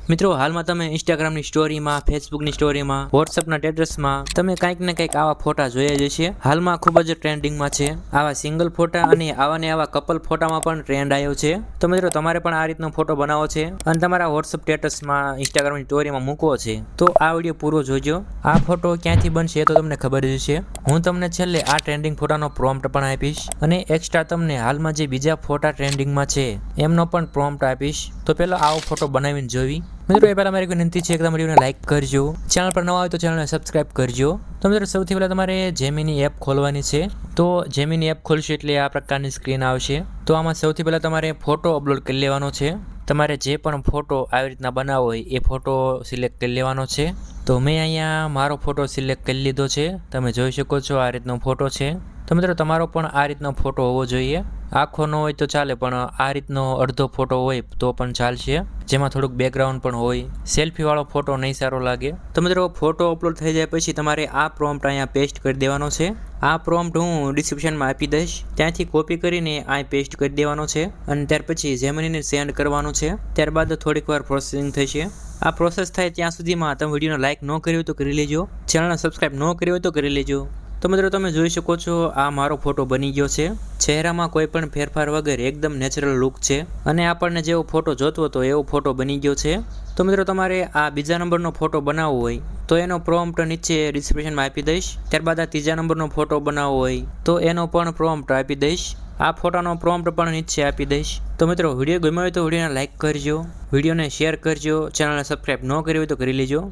મિત્રો હાલમાં તમે ઇન્સ્ટાગ્રામની સ્ટોરીમાં, ફેસબુકની સ્ટોરીમાં, વોટ્સઅપના સ્ટેટસમાં તમે કંઈક ને કંઈક આવા ફોટા જોયા જ હશે. હાલમાં ખૂબ જ ટ્રેન્ડિંગમાં છે આવા સિંગલ ફોટા અને આવા ને આવા કપલ ફોટામાં પણ ટ્રેન્ડ આવ્યો છે. તો મિત્રો તમારે પણ આ રીતનો ફોટો બનાવવો છે અને તમારા વોટ્સઅપ સ્ટેટસમાં, ઇન્સ્ટાગ્રામની સ્ટોરીમાં મૂકવો છે તો આ વિડીયો પૂરો જોજો. આ ફોટો ક્યાંથી બનશે એ તો તમને ખબર જ હશે. હું તમને છેલ્લે આ ટ્રેન્ડિંગ ફોટાનો પ્રોમ્પ્ટ પણ આપીશ અને એક્સ્ટ્રા તમને હાલમાં જે બીજા ફોટા ટ્રેન્ડિંગમાં છે એમનો પણ પ્રોમ્પ્ટ આપીશ. તો પહેલા આવો ફોટો બનાવીને જોવી. મિત્રો એ પહેલાં મારી વિનંતી છે કે તમે વિડીયોને લાઇક કરજો, ચેનલ પર નવા હોય તો ચેનલને સબસ્ક્રાઇબ કરજો. તો મિત્રો સૌથી પહેલાં તમારે જેમીની એપ ખોલવાની છે. તો જેમીની એપ ખોલશો એટલે આ પ્રકારની સ્ક્રીન આવશે. તો આમાં સૌથી પહેલાં તમારે ફોટો અપલોડ કરી લેવાનો છે. તમારે જે પણ ફોટો આવી રીતના બનાવવો હોય એ ફોટો સિલેક્ટ કરી લેવાનો છે. તો મેં અહીંયા મારો ફોટો સિલેક્ટ કરી લીધો છે. તમે જોઈ શકો છો આ રીતનો ફોટો છે. તો મિત્રો તમારો પણ આ રીતનો ફોટો હોવો જોઈએ. આખો ન હોય તો ચાલે, પણ આ રીતનો અડધો ફોટો હોય તો પણ ચાલશે, જેમાં થોડુંક બેકગ્રાઉન્ડ પણ હોય. સેલ્ફીવાળો ફોટો નહીં સારો લાગે. તો મિત્રો ફોટો અપલોડ થઈ જાય પછી તમારે આ પ્રોમ્પ્ટ અહીંયા પેસ્ટ કરી દેવાનો છે. આ પ્રોમ્પ્ટ હું ડિસ્ક્રિપ્શનમાં આપી દઈશ, ત્યાંથી કોપી કરીને અહીં પેસ્ટ કરી દેવાનો છે અને ત્યાર પછી જેમિનીને સેન્ડ કરવાનું છે. ત્યારબાદ થોડીક વાર પ્રોસેસિંગ થશે. આ પ્રોસેસ થાય ત્યાં સુધીમાં તમે વિડીયોને લાઇક ન કર્યો હોય તો કરી લેજો, ચેનલને સબસ્ક્રાઇબ ન કર્યો હોય તો કરી લેજો. તો મિત્રો તમે જોઈ શકો છો આ મારો ફોટો બની ગયો છે. ચહેરામાં કોઈ પણ ફેરફાર વગર એકદમ નેચરલ લુક છે અને આપણને જેવો ફોટો જોતો હતો એવો ફોટો બની ગયો છે. તો મિત્રો તમારે આ બીજા નંબરનો ફોટો બનાવવો હોય તો એનો પ્રોમ્પ્ટ નીચે ડિસ્ક્રિપ્શનમાં આપી દઈશ. ત્યારબાદ આ ત્રીજા નંબરનો ફોટો બનાવવો હોય તો એનો પણ પ્રોમ્પ્ટ આપી દઈશ. આ ફોટાનો પ્રોમ્પ્ટ પણ નીચે આપી દઈશ. તો મિત્રો વિડીયો ગમ્યો હોય તો વિડીયોને લાઇક કરજો, વિડીયોને શેર કરજો, ચેનલને સબસ્ક્રાઇબ ન કરી હોય તો કરી લેજો.